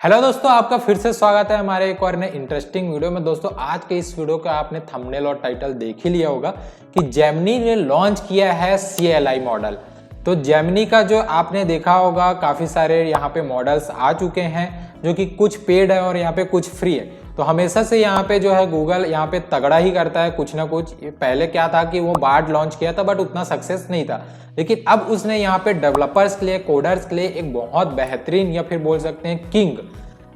Hello दोस्तों, आपका फिर से स्वागत है हमारे एक और नए इंटरेस्टिंग वीडियो में। दोस्तों आज के इस वीडियो का आपने थंबनेल और टाइटल देख ही लिया होगा कि जेमिनी ने लॉन्च किया है CLI मॉडल। तो जेमिनी का जो आपने देखा होगा काफ़ी सारे यहाँ पे मॉडल्स आ चुके हैं जो कि कुछ पेड है और यहाँ पे कुछ फ्री है। तो हमेशा से यहाँ पे जो है गूगल यहाँ पे तगड़ा ही करता है कुछ ना कुछ। पहले क्या था कि वो बार्ड लॉन्च किया था बट उतना सक्सेस नहीं था, लेकिन अब उसने यहाँ पे डेवलपर्स के लिए, कोडर्स के लिए एक बहुत बेहतरीन या फिर बोल सकते हैं किंग,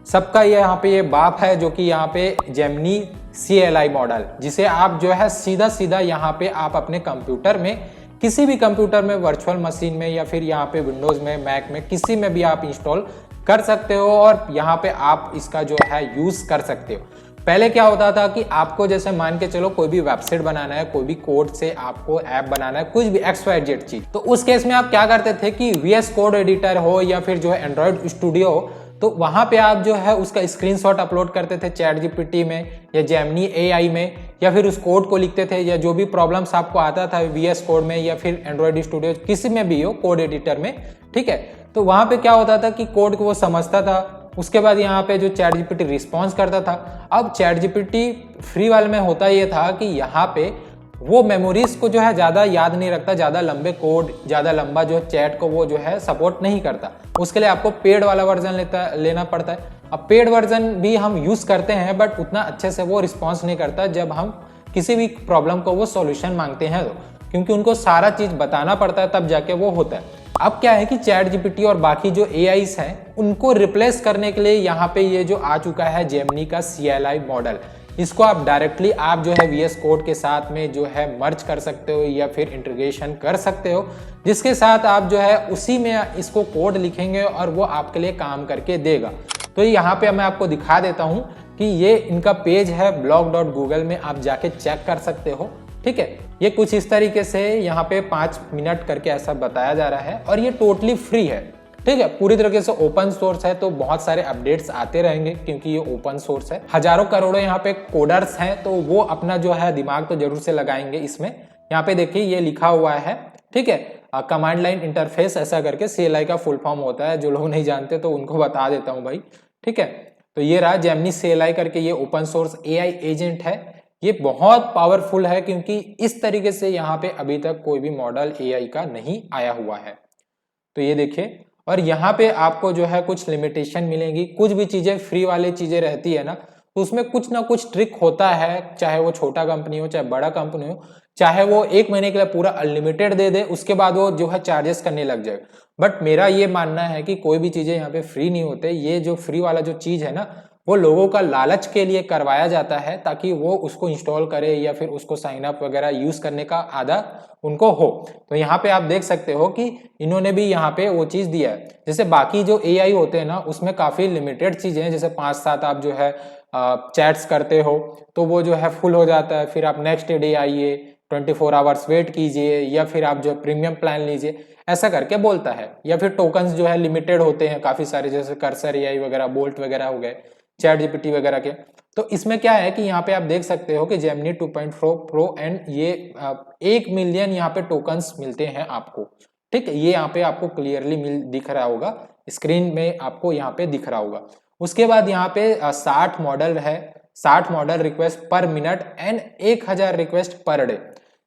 सबका ये यहाँ पे ये बाप है जो कि यहाँ पे जेमिनी CLI मॉडल, जिसे आप जो है सीधा सीधा यहाँ पे आप अपने कंप्यूटर में, किसी भी कंप्यूटर में, वर्चुअल मशीन में या फिर यहाँ पे विंडोज में, मैक में, किसी में भी आप इंस्टॉल कर सकते हो और यहाँ पे आप इसका जो है यूज कर सकते हो। पहले क्या होता था कि आपको जैसे मान के चलो कोई भी वेबसाइट बनाना है, कोई भी कोड से आपको ऐप बनाना है, कुछ भी XYZ चीज, तो उस केस में आप क्या करते थे कि VS कोड एडिटर हो या फिर जो है एंड्रॉइड स्टूडियो हो, तो वहां पे आप जो है उसका स्क्रीनशॉट अपलोड करते थे ChatGPT में या जेमिनी AI में, या फिर उस कोड को लिखते थे, या जो भी प्रॉब्लम्स आपको आता था VS कोड में या फिर एंड्रॉइड स्टूडियो किसी में भी हो कोड एडिटर में, ठीक है। तो वहां पे क्या होता था कि कोड को वो समझता था, उसके बाद यहाँ पे जो ChatGPT रिस्पॉन्स करता था। अब ChatGPT फ्री वाले में होता ये था कि यहाँ पे वो मेमोरीज को जो है ज़्यादा याद नहीं रखता, ज़्यादा लंबे कोड, ज़्यादा लंबा जो चैट को वो जो है सपोर्ट नहीं करता। उसके लिए आपको पेड वाला वर्जन लेना पड़ता है। अब पेड वर्जन भी हम यूज़ करते हैं बट उतना अच्छे से वो रिस्पॉन्स नहीं करता जब हम किसी भी प्रॉब्लम को वो सॉल्यूशन मांगते हैं, तो क्योंकि उनको सारा चीज़ बताना पड़ता है तब जाके वो होता है। अब क्या है कि ChatGPT और बाकी जो AIs हैं उनको रिप्लेस करने के लिए यहाँ पे ये जो आ चुका है जेमिनी का CLI मॉडल, इसको आप डायरेक्टली आप जो है VS कोड के साथ में जो है मर्ज कर सकते हो या फिर इंटीग्रेशन कर सकते हो, जिसके साथ आप जो है उसी में इसको कोड लिखेंगे और वो आपके लिए काम करके देगा। तो यहाँ पे मैं आपको दिखा देता हूँ कि ये इनका पेज है blog.google में, आप जाके चेक कर सकते हो, ठीक है। ये कुछ इस तरीके से यहाँ पे 5 मिनट करके ऐसा बताया जा रहा है और ये टोटली फ्री है, ठीक है। पूरी तरीके से ओपन सोर्स है, तो बहुत सारे अपडेट्स आते रहेंगे क्योंकि ये ओपन सोर्स है। हजारों करोड़ों यहाँ पे कोडर्स हैं, तो वो अपना जो है दिमाग तो जरूर से लगाएंगे इसमें। यहाँ पे देखिए ये लिखा हुआ है, ठीक है, कमांड लाइन इंटरफेस ऐसा करके CLI का फुल फॉर्म होता है। जो लोग नहीं जानते तो उनको बता देता हूँ भाई, ठीक है। तो ये रहा जेमिनी CLI करके, ये ओपन सोर्स AI एजेंट है। ये बहुत पावरफुल है क्योंकि इस तरीके से यहाँ पे अभी तक कोई भी मॉडल AI का नहीं आया हुआ है। तो ये देखिए, और यहाँ पे आपको जो है कुछ लिमिटेशन मिलेंगी। कुछ भी चीजें फ्री वाली चीजें रहती है ना, तो उसमें कुछ ना कुछ ट्रिक होता है, चाहे वो छोटा कंपनी हो चाहे बड़ा कंपनी हो, चाहे वो 1 महीने के लिए पूरा अनलिमिटेड दे दे, उसके बाद वो जो है चार्जेस करने लग जाए। बट मेरा ये मानना है कि कोई भी चीजें यहाँ पे फ्री नहीं होते। ये जो फ्री वाला जो चीज है ना, वो लोगों का लालच के लिए करवाया जाता है ताकि वो उसको इंस्टॉल करे या फिर उसको साइन अप वगैरह यूज करने का आदत उनको हो। तो यहाँ पे आप देख सकते हो कि इन्होंने भी यहाँ पे वो चीज दिया है। जैसे बाकी जो AI होते हैं ना, उसमें काफी लिमिटेड चीजें हैं, जैसे 5-7 आप जो है चैट्स करते हो तो वो जो है फुल हो जाता है, फिर आप नेक्स्ट डे आइए, 24 आवर्स वेट कीजिए, या फिर आप जो प्रीमियम प्लान लीजिए, ऐसा करके बोलता है। या फिर टोकन्स जो है लिमिटेड होते हैं काफी सारे, जैसे कर्सर AI वगैरह, बोल्ट वगैरह हो गए, ChatGPT वगैरह के। तो इसमें क्या है कि यहाँ पे आप देख सकते हो कि जेमिनी 2.4 प्रो एंड ये 1 मिलियन यहाँ पे टोकन्स मिलते हैं आपको, ठीक है। ये यहाँ पे आपको क्लियरली दिख रहा होगा, स्क्रीन में आपको यहाँ पे दिख रहा होगा। उसके बाद यहाँ पे 60 मॉडल है, 60 मॉडल रिक्वेस्ट पर minute and 1000 request per day.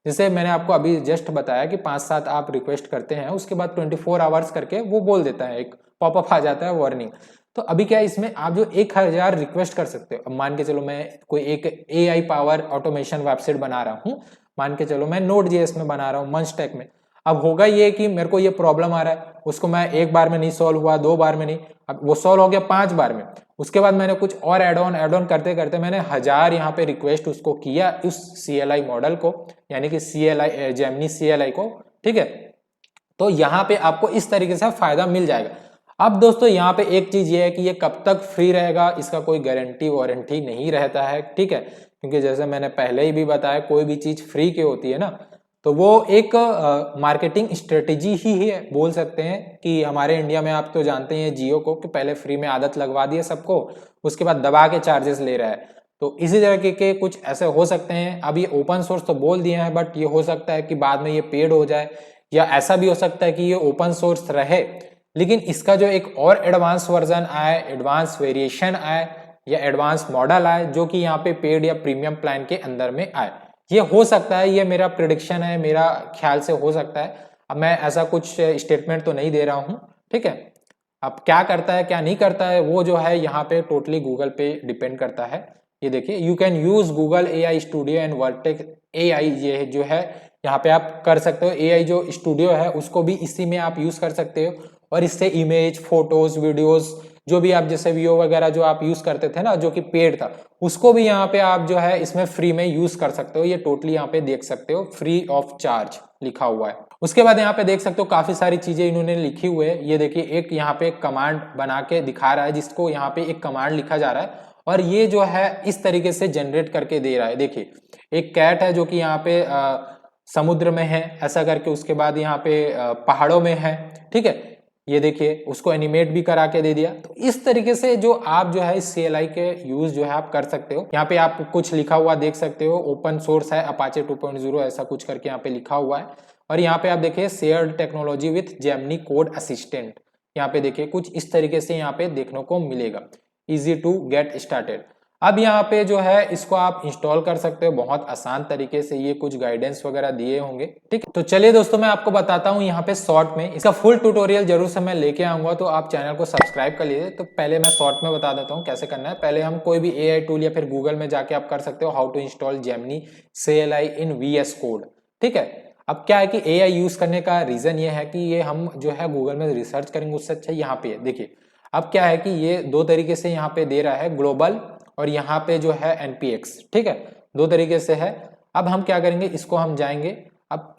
जैसे मैंने आपको अभी जस्ट बताया कि 5-7 आप रिक्वेस्ट करते हैं, उसके बाद 24 आवर्स करके वो बोल देता है, एक पॉपअप आ जाता है वार्निंग। तो अभी क्या है, इसमें आप जो 1000 रिक्वेस्ट कर सकते हो। अब मान के चलो मैं कोई एक AI पावर ऑटोमेशन वेबसाइट बना रहा हूँ, मान के चलो मैं Node.js में बना रहा हूँ, मंचटेक में। अब होगा ये कि मेरे को ये प्रॉब्लम आ रहा है, उसको मैं एक बार में नहीं सॉल्व हुआ, 2 बार में नहीं, अब वो सॉल्व हो गया 5 बार में। उसके बाद मैंने कुछ और एड ऑन करते करते मैंने 1000 यहाँ पे रिक्वेस्ट उसको किया, उस CLI मॉडल को, यानी कि जेमिनी CLI को, ठीक है। तो यहाँ पे आपको इस तरीके से फायदा मिल जाएगा। अब दोस्तों यहाँ पे एक चीज ये है कि ये कब तक फ्री रहेगा, इसका कोई गारंटी वारंटी नहीं रहता है, ठीक है। क्योंकि जैसे मैंने पहले ही भी बताया, कोई भी चीज फ्री की होती है ना, तो वो एक मार्केटिंग स्ट्रेटेजी ही है, बोल सकते हैं। कि हमारे इंडिया में आप तो जानते हैं जियो को, कि पहले फ्री में आदत लगवा दी है सबको, उसके बाद दबा के चार्जेस ले रहा है। तो इसी तरह के कुछ ऐसे हो सकते हैं। अब ये ओपन सोर्स तो बोल दिए हैं, बट ये हो सकता है कि बाद में ये पेड हो जाए, या ऐसा भी हो सकता है कि ये ओपन सोर्स रहे लेकिन इसका जो एक और एडवांस वर्जन आया, एडवांस वेरिएशन आए या एडवांस मॉडल आए जो कि यहाँ पे पेड या प्रीमियम प्लान के अंदर में आए, ये हो सकता है, ये मेरा प्रिडिक्शन है, मेरा ख्याल से हो सकता है। अब मैं ऐसा कुछ स्टेटमेंट तो नहीं दे रहा हूँ, ठीक है। अब क्या करता है क्या नहीं करता है वो जो है यहाँ पे टोटली गूगल पे डिपेंड करता है। ये देखिए, you can use Google AI studio and vertex AI, ये जो है यहाँ पे आप कर सकते हो। AI जो स्टूडियो है उसको भी इसी में आप यूज कर सकते हो, और इससे इमेज, फोटोज, वीडियोस, जो भी आप जैसे वीडियो वगैरह जो आप यूज करते थे ना, जो कि पेड था, उसको भी यहाँ पे आप जो है इसमें फ्री में यूज कर सकते हो। ये टोटली यहाँ पे देख सकते हो, फ्री ऑफ चार्ज लिखा हुआ है। उसके बाद यहाँ पे देख सकते हो काफी सारी चीजें इन्होंने लिखी हुई है। ये देखिए, एक यहाँ पे कमांड बना के दिखा रहा है, जिसको यहाँ पे एक कमांड लिखा जा रहा है और ये जो है इस तरीके से जनरेट करके दे रहा है। देखिए, एक कैट है जो कि यहाँ पे समुद्र में है ऐसा करके, उसके बाद यहाँ पे पहाड़ों में है, ठीक है। ये देखिए, उसको एनिमेट भी करा के दे दिया। तो इस तरीके से जो आप जो है इस CLI के यूज जो है आप कर सकते हो। यहाँ पे आप कुछ लिखा हुआ देख सकते हो, ओपन सोर्स है, अपाचे 2.0 ऐसा कुछ करके यहाँ पे लिखा हुआ है। और यहाँ पे आप देखिए, shared technology with Gemini code assistant, यहाँ पे देखिए कुछ इस तरीके से यहाँ पे देखने को मिलेगा। Easy to get started. अब यहाँ पे जो है इसको आप इंस्टॉल कर सकते हो बहुत आसान तरीके से, ये कुछ गाइडेंस वगैरह दिए होंगे, ठीक है। तो चलिए दोस्तों, मैं आपको बताता हूँ यहाँ पे शॉर्ट में, इसका फुल ट्यूटोरियल जरूर से मैं लेके आऊंगा, तो आप चैनल को सब्सक्राइब कर लीजिए। तो पहले मैं शॉर्ट में बता देता हूँ कैसे करना है। पहले हम कोई भी AI टूल या फिर गूगल में जाके आप कर सकते हो how to install Gemini CLI in VS code, ठीक है। अब क्या है कि AI यूज करने का रीजन ये है कि ये हम जो है गूगल में रिसर्च करेंगे उससे अच्छा यहाँ पे देखिए। अब क्या है कि ये दो तरीके से यहाँ पे दे रहा है, ग्लोबल और यहाँ पे जो है NPX, ठीक है, दो तरीके से है। अब हम क्या करेंगे, इसको हम जाएंगे। अब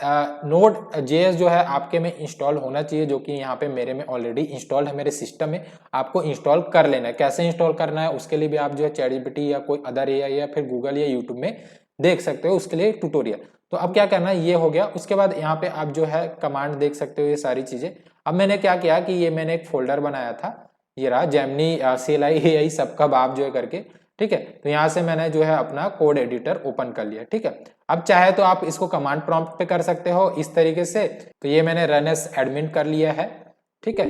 Node.js जो है आपके में इंस्टॉल होना चाहिए, जो कि यहाँ पे मेरे में ऑलरेडी इंस्टॉल है, मेरे सिस्टम में। आपको इंस्टॉल कर लेना है। कैसे इंस्टॉल करना है उसके लिए भी आप जो है ChatGPT या कोई अदर AI या फिर गूगल या यूट्यूब में देख सकते हो, उसके लिए ट्यूटोरियल। तो अब क्या करना है, ये हो गया। उसके बाद यहाँ पे आप जो है कमांड देख सकते हो, ये सारी चीजें। अब मैंने क्या किया कि ये मैंने एक फोल्डर बनाया था, ये रहा जेमिनी CLI AI सबका बाप जो है करके, ठीक है। तो यहाँ से मैंने जो है अपना कोड एडिटर ओपन कर लिया, ठीक है। अब चाहे तो आप इसको कमांड प्रॉम्प्ट पे कर सकते हो इस तरीके से। तो ये मैंने रन एज एडमिन कर लिया है, ठीक है।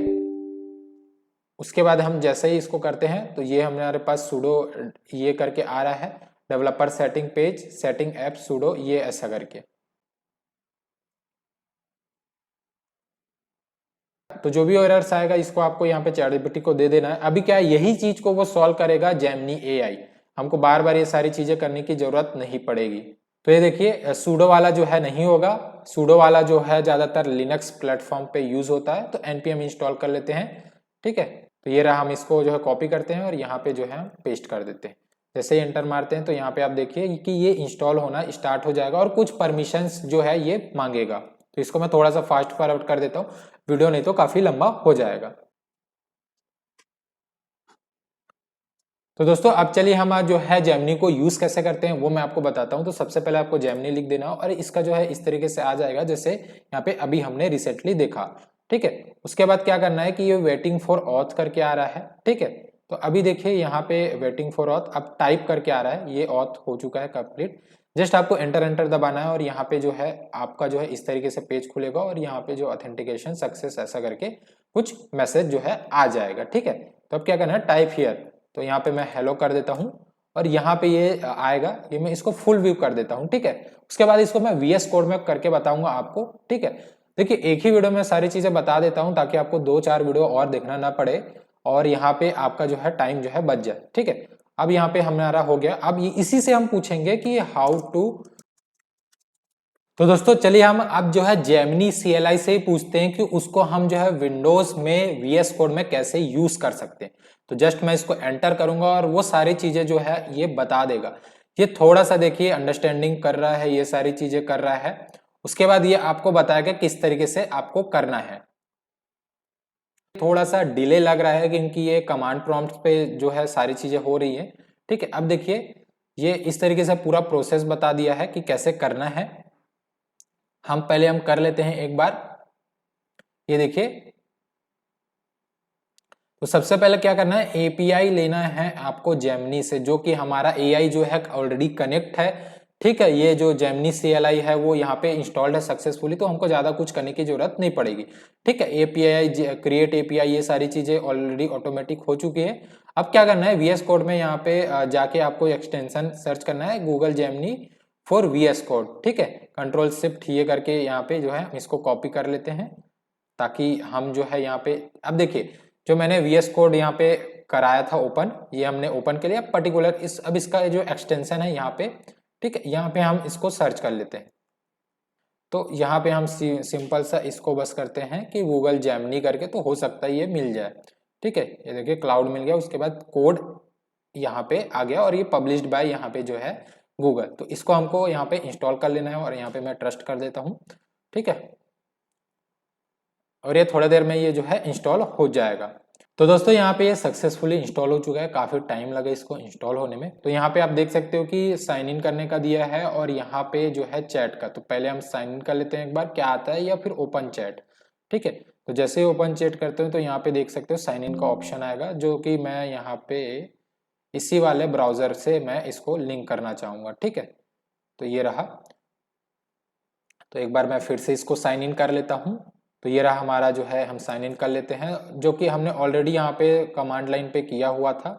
उसके बाद हम जैसे ही इसको करते हैं तो ये हमारे पास सुडो ये करके आ रहा है, developer setting page, setting app sudo, ये ऐसा करके। तो जो भी एरर्स आएगा इसको आपको यहाँ पे ChatGPT को दे देना है। अभी क्या है, यही चीज को वो सॉल्व करेगा जेमिनी AI, हमको बार बार ये सारी चीजें करने की जरूरत नहीं पड़ेगी। तो ये देखिए, सूडो वाला जो है नहीं होगा। सूडो वाला जो है ज्यादातर लिनक्स प्लेटफॉर्म पे यूज होता है। तो npm इंस्टॉल कर लेते हैं, ठीक है। तो ये रहा, हम इसको जो है कॉपी करते हैं और यहाँ पे जो है हम पेस्ट कर देते हैं। जैसे ही एंटर मारते हैं तो यहाँ पे आप देखिए कि ये इंस्टॉल होना स्टार्ट हो जाएगा और कुछ परमिशंस जो है ये मांगेगा। तो इसको मैं थोड़ा सा फास्ट फॉरवर्ड कर देता हूँ, वीडियो नहीं तो काफी लंबा हो जाएगा। तो दोस्तों, अब चलिए हम आज जो है जेमिनी को यूज कैसे करते हैं वो मैं आपको बताता हूं। तो सबसे पहले आपको जेमिनी लिख देना और इसका जो है इस तरीके से आ जाएगा जैसे यहाँ पे अभी हमने रिसेंटली देखा, ठीक है। उसके बाद क्या करना है कि ये वेटिंग फॉर ऑथ करके आ रहा है, ठीक है। तो अभी देखिए यहाँ पे वेटिंग फॉर ऑथ अब टाइप करके आ रहा है, ये ऑथ हो चुका है कंप्लीट। जस्ट आपको एंटर एंटर दबाना है और यहाँ पे जो है आपका जो है इस तरीके से पेज खुलेगा और यहाँ पे जो ऑथेंटिकेशन सक्सेस ऐसा करके कुछ मैसेज जो है आ जाएगा, ठीक है। तो अब क्या करना है, टाइप हियर। तो यहाँ पे मैं हेलो कर देता हूँ और यहाँ पे ये आएगा, ये मैं इसको फुल व्यू कर देता हूँ, ठीक है। उसके बाद इसको मैं VS कोड में करके बताऊंगा आपको, ठीक है। देखिए, एक ही वीडियो में सारी चीजें बता देता हूँ ताकि आपको 2-4 वीडियो और देखना ना पड़े और यहाँ पे आपका जो है टाइम जो है बच जाए, ठीक है। अब यहाँ पे हमारा हो गया। अब इसी से हम पूछेंगे कि हाउ टू। तो दोस्तों चलिए हम अब जो है जेमिनी CLI से ही पूछते हैं कि उसको हम जो है विंडोज में VS कोड में कैसे यूज कर सकते हैं। तो जस्ट मैं इसको एंटर करूंगा और वो सारी चीजें जो है ये बता देगा। ये थोड़ा सा देखिए अंडरस्टैंडिंग कर रहा है, ये सारी चीजें कर रहा है। उसके बाद ये आपको बताएगा किस तरीके से आपको करना है। थोड़ा सा डिले लग रहा है क्योंकि ये कमांड प्रॉम्प्ट पे जो है सारी चीजें हो रही है, ठीक है। अब देखिए, ये इस तरीके से पूरा प्रोसेस बता दिया है कि कैसे करना है। हम पहले हम कर लेते हैं एक बार। ये देखिए, तो सबसे पहले क्या करना है, API लेना है आपको जेमिनी से, जो कि हमारा AI जो है ऑलरेडी कनेक्ट है, ठीक है, ये जो जेमिनी CLI है वो यहाँ पे इंस्टॉल्ड है सक्सेसफुली, तो हमको ज़्यादा कुछ करने की जरूरत नहीं पड़ेगी। ठीक है, API क्रिएट API ये सारी चीज़ें ऑलरेडी ऑटोमेटिक हो चुकी है। अब क्या करना है, VS कोड में यहाँ पे जाके आपको एक्सटेंशन सर्च करना है Google Gemini for VS code. ठीक है, कंट्रोल शिफ्ट ये करके यहाँ पे जो है हम इसको कॉपी कर लेते हैं, ताकि हम जो है यहाँ पे, अब देखिए जो मैंने VS कोड यहाँ पे कराया था ओपन, ये हमने ओपन के लिए पर्टिकुलर अब इसका जो एक्सटेंशन है यहाँ पे, ठीक है, यहाँ पे हम इसको सर्च कर लेते हैं। तो यहाँ पे हम सिंपल सा इसको बस करते हैं कि गूगल जेमिनी करके, तो हो सकता है ये मिल जाए। ठीक है, ये देखिए क्लाउड मिल गया, उसके बाद कोड यहाँ पे आ गया और ये पब्लिश्ड बाय यहाँ पे जो है गूगल। तो इसको हमको यहाँ पे इंस्टॉल कर लेना है और यहाँ पे मैं ट्रस्ट कर देता हूँ। ठीक है, और ये थोड़ी देर में ये जो है इंस्टॉल हो जाएगा। तो दोस्तों यहाँ पे ये सक्सेसफुली इंस्टॉल हो चुका है, काफ़ी टाइम लगा इसको इंस्टॉल होने में। तो यहाँ पे आप देख सकते हो कि साइन इन करने का दिया है और यहाँ पे जो है चैट का। तो पहले हम साइन इन कर लेते हैं एक बार क्या आता है, या फिर ओपन चैट। ठीक है, तो जैसे ही ओपन चैट करते हो तो यहाँ पे देख सकते हो साइन इन का ऑप्शन आएगा, जो कि मैं यहाँ पे इसी वाले ब्राउजर से मैं इसको लिंक करना चाहूँगा। ठीक है, तो ये रहा। तो एक बार मैं फिर से इसको साइन इन कर लेता हूँ। तो ये रहा हमारा जो है, हम साइन इन कर लेते हैं, जो कि हमने ऑलरेडी यहाँ पे कमांड लाइन पे किया हुआ था।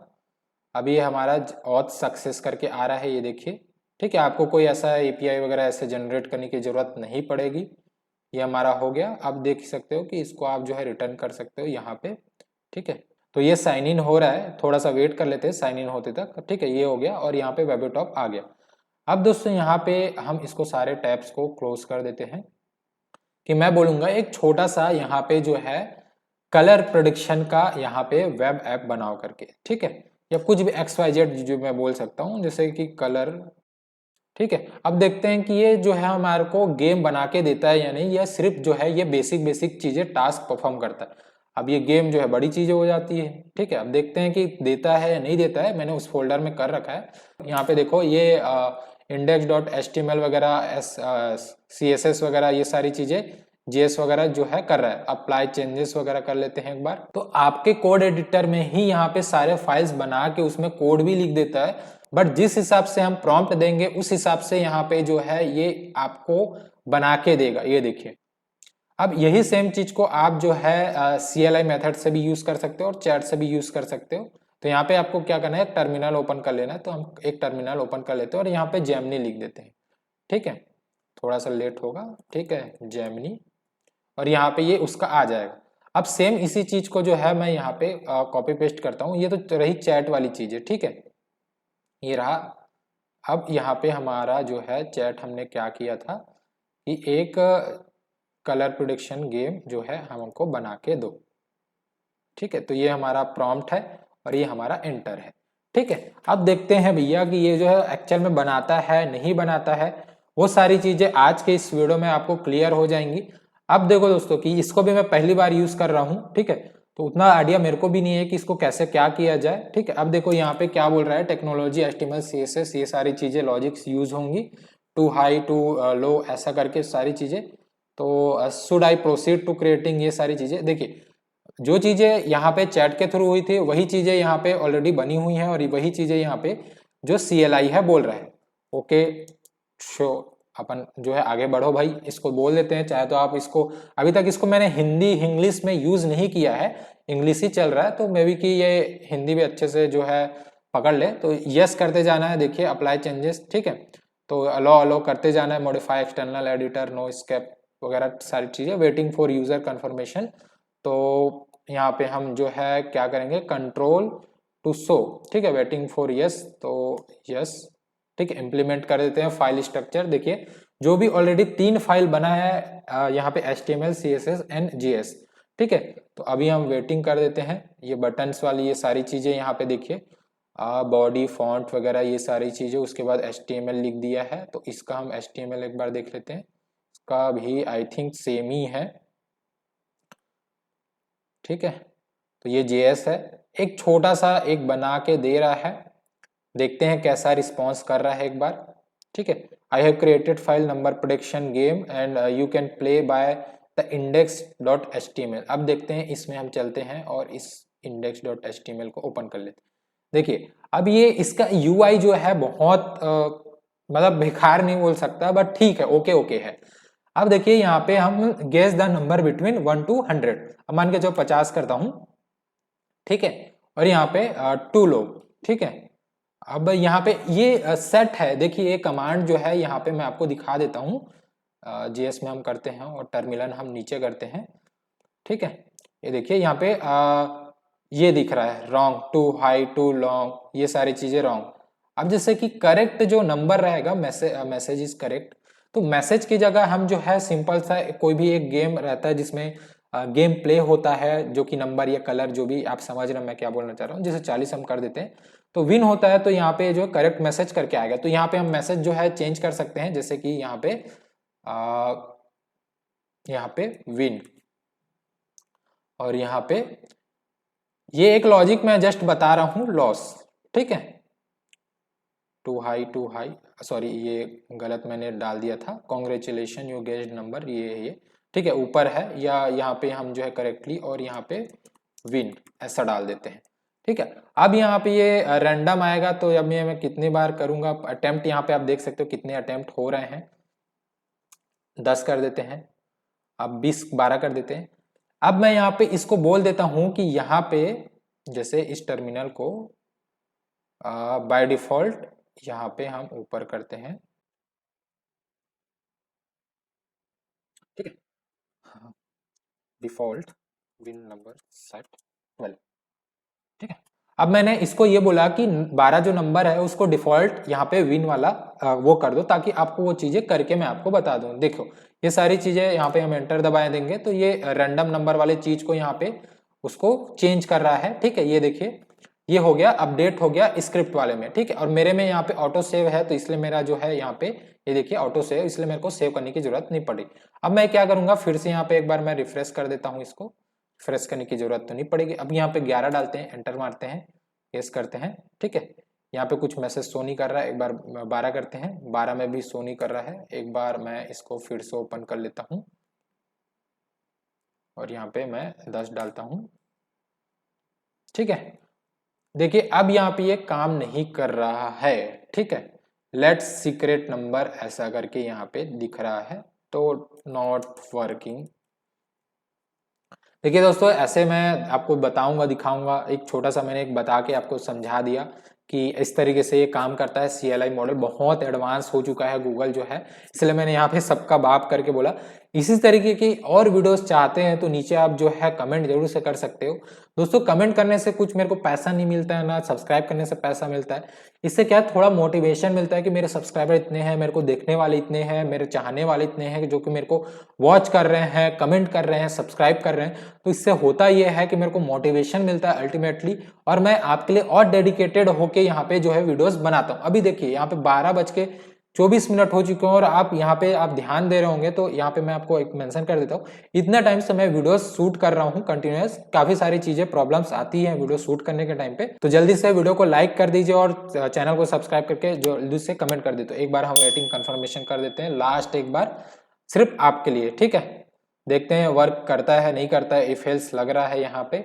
अभी ये हमारा ऑथ सक्सेस करके आ रहा है, ये देखिए। ठीक है, आपको कोई ऐसा API वगैरह ऐसे जनरेट करने की जरूरत नहीं पड़ेगी। ये हमारा हो गया। आप देख सकते हो कि इसको आप जो है रिटर्न कर सकते हो यहाँ पे। ठीक है, तो ये साइन इन हो रहा है, थोड़ा सा वेट कर लेते हैं साइन इन होते तक। ठीक है, ये हो गया और यहाँ पे वेबटॉप आ गया। अब दोस्तों यहाँ पे हम इसको सारे टैब्स को क्लोज कर देते हैं, कि मैं बोलूँगा एक छोटा सा यहाँ पे जो है कलर प्रेडिक्शन का यहाँ पे वेब ऐप बनाओ करके। ठीक है, या कुछ भी XYZ जो मैं बोल सकता हूँ, जैसे कि कलर। ठीक है, अब देखते हैं कि ये जो है हमारे को गेम बना के देता है या नहीं, या सिर्फ जो है ये बेसिक बेसिक चीज़ें टास्क परफॉर्म करता है। अब ये गेम जो है बड़ी चीज़ें हो जाती है। ठीक है, अब देखते हैं कि देता है या नहीं देता है। मैंने उस फोल्डर में कर रखा है। यहाँ पे देखो ये index.html वगैरह CSS वगैरह ये सारी चीज़ें JS वगैरह जो है कर रहा है। अप्लाई चेंजेस वगैरह कर लेते हैं एक बार। तो आपके कोड एडिटर में ही यहाँ पे सारे फाइल्स बना के उसमें कोड भी लिख देता है, बट जिस हिसाब से हम प्रॉम्प्ट देंगे उस हिसाब से यहाँ पे जो है ये आपको बना के देगा। ये देखिए, अब यही सेम चीज को आप जो है CLI मेथड से भी यूज कर सकते हो और चैट से भी यूज कर सकते हो। तो यहाँ पे आपको क्या करना है, टर्मिनल ओपन कर लेना है। तो हम एक टर्मिनल ओपन कर लेते हैं और यहाँ पे जेमिनी लिख देते हैं। ठीक है, थोड़ा सा लेट होगा। ठीक है, जेमिनी, और यहाँ पे ये उसका आ जाएगा। अब सेम इसी चीज को जो है मैं यहाँ पे कॉपी पेस्ट करता हूँ। ये तो रही चैट वाली चीज है। ठीक है, ये रहा। अब यहाँ पे हमारा जो है चैट, हमने क्या किया था कि एक कलर प्रेडिक्शन गेम जो है हमको बना के दो। ठीक है, तो ये हमारा प्रॉम्प्ट है और ये हमारा एंटर है। ठीक है, अब देखते हैं भैया कि ये जो है एक्चुअल में बनाता है नहीं बनाता है। वो सारी चीजें आज के इस वीडियो में आपको क्लियर हो जाएंगी। अब देखो दोस्तों कि इसको भी मैं पहली बार यूज कर रहा हूँ। ठीक है, तो उतना आइडिया मेरे को भी नहीं है कि इसको कैसे क्या किया जाए। ठीक है, अब देखो यहाँ पे क्या बोल रहा है, टेक्नोलॉजी HTML CSS ये सारी चीजें लॉजिक्स यूज होंगी, टू हाई टू लो ऐसा करके सारी चीजें। तो should I proceed to creating, ये सारी चीजें। देखिए जो चीजें यहाँ पे चैट के थ्रू हुई थी वही चीजें यहाँ पे ऑलरेडी बनी हुई हैं, और वही चीजें यहाँ पे जो CLI है बोल रहा है। ओके, शो अपन जो है आगे बढ़ो भाई, इसको बोल देते हैं। चाहे तो आप इसको, अभी तक इसको मैंने हिंदी इंग्लिश में यूज नहीं किया है, इंग्लिश ही चल रहा है, तो मे बी कि ये हिंदी भी अच्छे से जो है पकड़ ले। तो यस करते जाना है। देखिए अप्लाई चेंजेस। ठीक है, तो अलो अलो करते जाना है। Modify external editor, no escape वगैरह सारी चीजें। वेटिंग फॉर यूजर कंफर्मेशन, तो यहाँ पे हम जो है क्या करेंगे, कंट्रोल टू शो। ठीक है, वेटिंग फॉर यस, तो यस। ठीक है, इम्प्लीमेंट कर देते हैं फाइल स्ट्रक्चर। देखिए जो भी ऑलरेडी 3 फाइल बना है यहाँ पे HTML CSS एंड JS। ठीक है, तो अभी हम वेटिंग कर देते हैं। ये बटन्स वाली ये सारी चीजें यहाँ पे देखिए, बॉडी फॉन्ट वगैरह ये सारी चीजें। उसके बाद HTML लिख दिया है, तो इसका हम HTML एक बार देख लेते हैं। इसका भी आई थिंक सेम ही है। ठीक है, तो ये JS है। एक छोटा सा एक बना के दे रहा है, देखते हैं कैसा रिस्पॉन्स कर रहा है एक बार। ठीक है, I have created file number prediction game and you can play by the index.html। अब देखते हैं, इसमें हम चलते हैं और इस index.html को ओपन कर लेते हैं। देखिए अब ये इसका UI जो है बहुत मतलब बेकार नहीं बोल सकता, बट ठीक है, ओके ओके है। अब देखिए यहाँ पे हम guess the number between 1 to 100। अब मान के जो 50 करता हूं, ठीक है, और यहाँ पे 2 लोग, ठीक है। अब यहाँ पे ये सेट है, देखिए ये कमांड जो है यहाँ पे मैं आपको दिखा देता हूँ। जीएस में हम करते हैं और टर्मिनल हम नीचे करते हैं, ठीक है। ये देखिए यहाँ पे ये दिख रहा है wrong, too high, too long, ये सारी चीजें रॉन्ग। अब जैसे कि करेक्ट जो नंबर रहेगा, मैसेज इज करेक्ट, तो मैसेज की जगह हम जो है सिंपल सा कोई भी एक गेम रहता है जिसमें गेम प्ले होता है, जो कि नंबर या कलर जो भी आप समझ रहे हैं मैं क्या बोलना चाह रहा हूँ, जैसे 40 हम कर देते हैं तो विन होता है, तो यहाँ पे जो करेक्ट मैसेज करके आएगा। तो यहाँ पे हम मैसेज जो है चेंज कर सकते हैं, जैसे कि यहाँ पे विन, और यहाँ पे ये एक लॉजिक मैं जस्ट बता रहा हूँ, लॉस, ठीक है। टू हाई, सॉरी ये गलत मैंने डाल दिया था, कॉन्ग्रेचुलेशन यू गेस्ड नंबर, ये ठीक है ऊपर है, या यहाँ पे हम जो है करेक्टली और यहाँ पे विन ऐसा डाल देते हैं, ठीक है। अब यहाँ पे ये रैंडम आएगा, तो अब मैं कितनी बार करूंगा अटेम्प्ट, यहाँ पे आप देख सकते हो कितने अटेम्प्ट हो रहे हैं, 10 कर देते हैं, अब 12 कर देते हैं। अब मैं यहाँ पे इसको बोल देता हूं कि यहाँ पे जैसे इस टर्मिनल को बाय डिफॉल्ट यहाँ पे हम ऊपर करते हैं, ठीक है, डिफॉल्ट विन नंबर सेट 12, ठीक है। अब मैंने इसको ये बोला कि 12 जो नंबर है उसको डिफॉल्ट यहाँ पे विन वाला वो कर दो, ताकि आपको वो चीजें करके मैं आपको बता दूं। देखो ये सारी चीजें यहाँ पे हम एंटर दबाए देंगे तो ये रैंडम नंबर वाले चीज को यहाँ पे उसको चेंज कर रहा है, ठीक है। ये देखिए ये हो गया, अपडेट हो गया स्क्रिप्ट वाले में, ठीक है। और मेरे में यहाँ पे ऑटो सेव है, तो इसलिए मेरा जो है यहाँ पे ये देखिए ऑटो सेव, इसलिए मेरे को सेव करने की जरूरत नहीं पड़ी। अब मैं क्या करूंगा, फिर से यहाँ पे एक बार मैं रिफ्रेश कर देता हूँ, इसको रिफ्रेश करने की जरूरत तो नहीं पड़ेगी। अब यहाँ पे 11 डालते हैं, एंटर मारते हैं, केस करते हैं, ठीक है। यहाँ पे कुछ मैसेज शो नहीं कर रहा है, एक बार 12 करते हैं, 12 में भी शो नहीं कर रहा है, एक बार मैं इसको फिर से ओपन कर लेता हूँ और यहाँ पे मैं 10 डालता हूँ, ठीक है। देखिए अब यहाँ पे ये काम नहीं कर रहा है, ठीक है। लेट्स सीक्रेट नंबर ऐसा करके यहाँ पे दिख रहा है, तो नॉट वर्किंग। देखिए दोस्तों ऐसे मैं आपको बताऊंगा, दिखाऊंगा, एक छोटा सा मैंने एक बता के आपको समझा दिया कि इस तरीके से ये काम करता है। CLI मॉडल बहुत एडवांस हो चुका है गूगल जो है, इसलिए मैंने यहाँ पे सबका बाप करके बोला। इसी तरीके की और वीडियोस चाहते हैं तो नीचे आप जो है कमेंट जरूर से कर सकते हो दोस्तों। कमेंट करने से कुछ मेरे को पैसा नहीं मिलता है, ना सब्सक्राइब करने से पैसा मिलता है। इससे क्या थोड़ा मोटिवेशन मिलता है कि मेरे सब्सक्राइबर इतने हैं, मेरे को देखने वाले इतने हैं, मेरे चाहने वाले इतने हैं जो कि मेरे को वॉच कर रहे हैं, कमेंट कर रहे हैं, सब्सक्राइब कर रहे हैं। तो इससे होता यह है कि मेरे को मोटिवेशन मिलता है अल्टीमेटली, और मैं आपके लिए और डेडिकेटेड होके यहाँ पे जो है वीडियोस बनाता हूँ। अभी देखिए यहाँ पे 12:24 हो चुके हैं और आप यहाँ पे आप ध्यान दे रहे होंगे, तो यहाँ पे मैं आपको एक मेंशन कर देता हूँ, इतना टाइम से मैं वीडियोस शूट कर रहा हूँ कंटिन्यूअस। काफी सारी चीजें प्रॉब्लम्स आती हैं वीडियो शूट करने के टाइम पे, तो जल्दी से वीडियो को लाइक कर दीजिए और चैनल को सब्सक्राइब करके जल्दी से कमेंट कर दीजिए। तो एक बार हम रेटिंग कंफर्मेशन कर देते हैं लास्ट एक बार सिर्फ आपके लिए, ठीक है। देखते हैं वर्क करता है नहीं करता है, इफ एल्स लग रहा है यहाँ पे,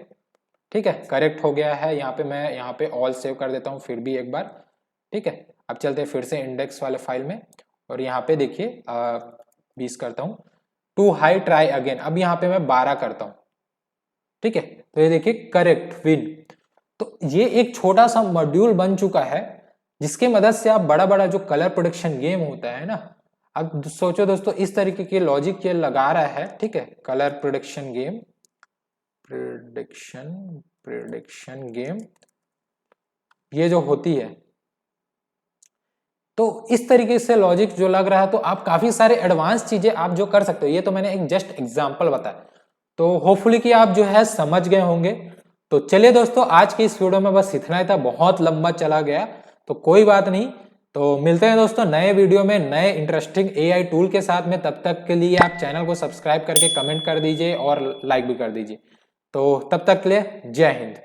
ठीक है। करेक्ट हो गया है, यहाँ पे मैं यहाँ पे ऑल सेव कर देता हूँ फिर भी एक बार, ठीक है। अब चलते हैं फिर से इंडेक्स वाले फाइल में और यहाँ पे देखिए 20 करता हूँ, टू हाई ट्राई अगेन। अब यहाँ पे मैं 12 करता हूँ, ठीक है। तो ये देखिए करेक्ट विन। तो ये एक छोटा सा मॉड्यूल बन चुका है जिसके मदद से आप बड़ा बड़ा जो कलर प्रोडक्शन गेम होता है ना, अब सोचो दोस्तों इस तरीके के लॉजिक ये लगा रहा है, ठीक है। कलर प्रोडक्शन गेम ये जो होती है, तो इस तरीके से लॉजिक जो लग रहा है, तो आप काफी सारे एडवांस चीजें आप जो कर सकते हो। ये तो मैंने एक जस्ट एग्जांपल बताया, तो होपफुली कि आप जो है समझ गए होंगे। तो चलिए दोस्तों आज की इस वीडियो में बस इतना ही था, बहुत लंबा चला गया तो कोई बात नहीं। तो मिलते हैं दोस्तों नए वीडियो में नए इंटरेस्टिंग AI टूल के साथ में। तब तक के लिए आप चैनल को सब्सक्राइब करके कमेंट कर दीजिए और लाइक भी कर दीजिए। तो तब तक के लिए जय हिंद।